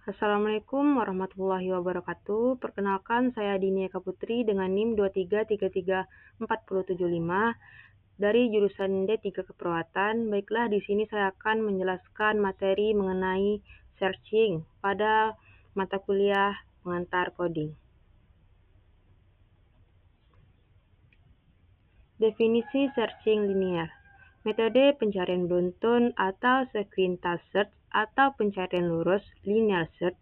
Assalamualaikum warahmatullahi wabarakatuh. Perkenalkan, saya Dinia Eka Putri dengan NIM 23334075 dari jurusan D3 Keperawatan. Baiklah, di sini saya akan menjelaskan materi mengenai searching pada mata kuliah pengantar coding. Definisi searching linear. Metode pencarian beruntun atau sequential search atau pencarian lurus linear search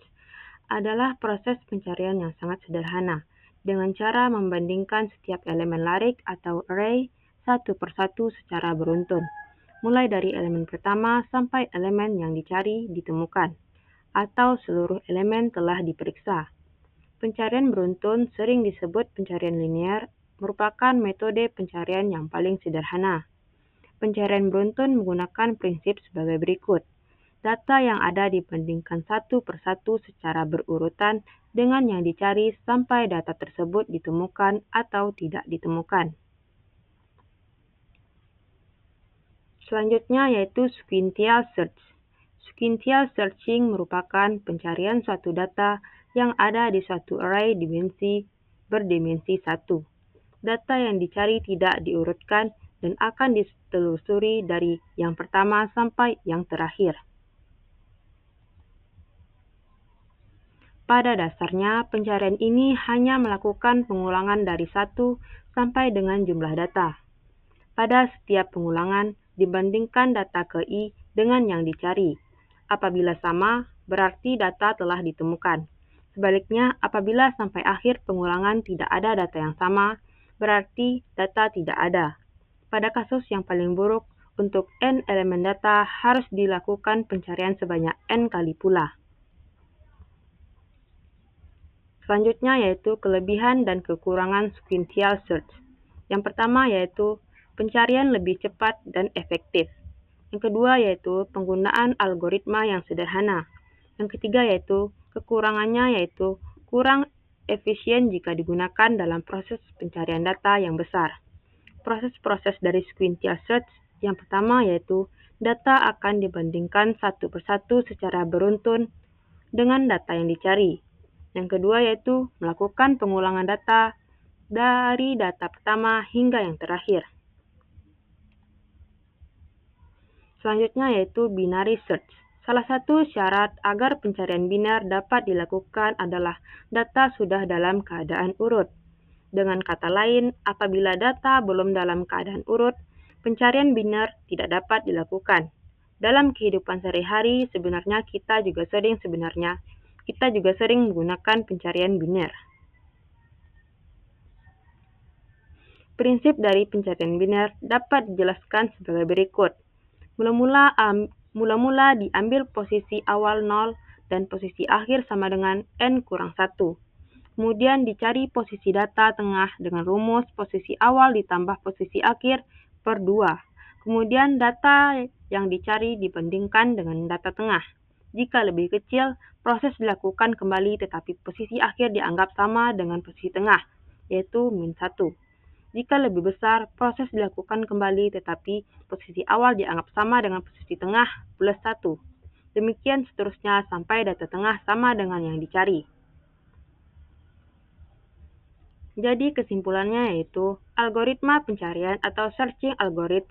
adalah proses pencarian yang sangat sederhana dengan cara membandingkan setiap elemen larik atau array satu persatu secara beruntun, mulai dari elemen pertama sampai elemen yang dicari ditemukan, atau seluruh elemen telah diperiksa. Pencarian beruntun sering disebut pencarian linear, merupakan metode pencarian yang paling sederhana. Pencarian beruntun menggunakan prinsip sebagai berikut. Data yang ada dibandingkan satu persatu secara berurutan dengan yang dicari sampai data tersebut ditemukan atau tidak ditemukan. Selanjutnya yaitu sequential search. Sequential searching merupakan pencarian suatu data yang ada di suatu array berdimensi 1. Data yang dicari tidak diurutkan dan akan ditelusuri dari yang pertama sampai yang terakhir. Pada dasarnya, pencarian ini hanya melakukan pengulangan dari 1 sampai dengan jumlah data. Pada setiap pengulangan, dibandingkan data ke I dengan yang dicari. Apabila sama, berarti data telah ditemukan. Sebaliknya, apabila sampai akhir pengulangan tidak ada data yang sama, berarti data tidak ada. Pada kasus yang paling buruk, untuk N elemen data harus dilakukan pencarian sebanyak N kali pula. Selanjutnya yaitu kelebihan dan kekurangan sequential search. Yang pertama yaitu pencarian lebih cepat dan efektif. Yang kedua yaitu penggunaan algoritma yang sederhana. Yang ketiga yaitu kekurangannya yaitu kurang efisien jika digunakan dalam proses pencarian data yang besar. Proses-proses dari sequential search yang pertama yaitu data akan dibandingkan satu persatu secara beruntun dengan data yang dicari. Yang kedua yaitu melakukan pengulangan data dari data pertama hingga yang terakhir. Selanjutnya yaitu binary search. Salah satu syarat agar pencarian binar dapat dilakukan adalah data sudah dalam keadaan urut. Dengan kata lain, apabila data belum dalam keadaan urut, pencarian binar tidak dapat dilakukan. Dalam kehidupan sehari-hari, sebenarnya kita juga sering menggunakan pencarian binar. Prinsip dari pencarian binar dapat dijelaskan sebagai berikut. Mula-mula diambil posisi awal 0 dan posisi akhir sama dengan N kurang 1. Kemudian dicari posisi data tengah dengan rumus posisi awal ditambah posisi akhir per 2. Kemudian data yang dicari dibandingkan dengan data tengah. Jika lebih kecil, proses dilakukan kembali tetapi posisi akhir dianggap sama dengan posisi tengah, yaitu min 1. Jika lebih besar, proses dilakukan kembali tetapi posisi awal dianggap sama dengan posisi tengah plus 1. Demikian seterusnya sampai data tengah sama dengan yang dicari. Jadi kesimpulannya yaitu algoritma pencarian atau searching algorithm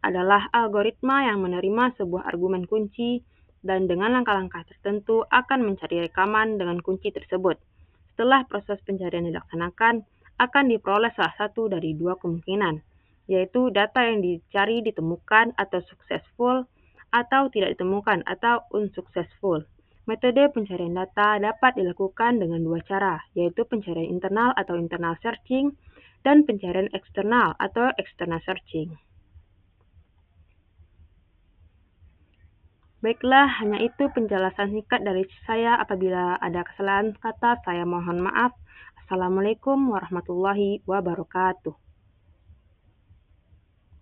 adalah algoritma yang menerima sebuah argumen kunci dan dengan langkah-langkah tertentu akan mencari rekaman dengan kunci tersebut. Setelah proses pencarian dilaksanakan, akan diperoleh salah satu dari dua kemungkinan, yaitu data yang dicari ditemukan atau successful atau tidak ditemukan atau unsuccessful. Metode pencarian data dapat dilakukan dengan dua cara, yaitu pencarian internal atau internal searching dan pencarian eksternal atau external searching. Baiklah, hanya itu penjelasan singkat dari saya. Apabila ada kesalahan kata, saya mohon maaf. Assalamualaikum warahmatullahi wabarakatuh.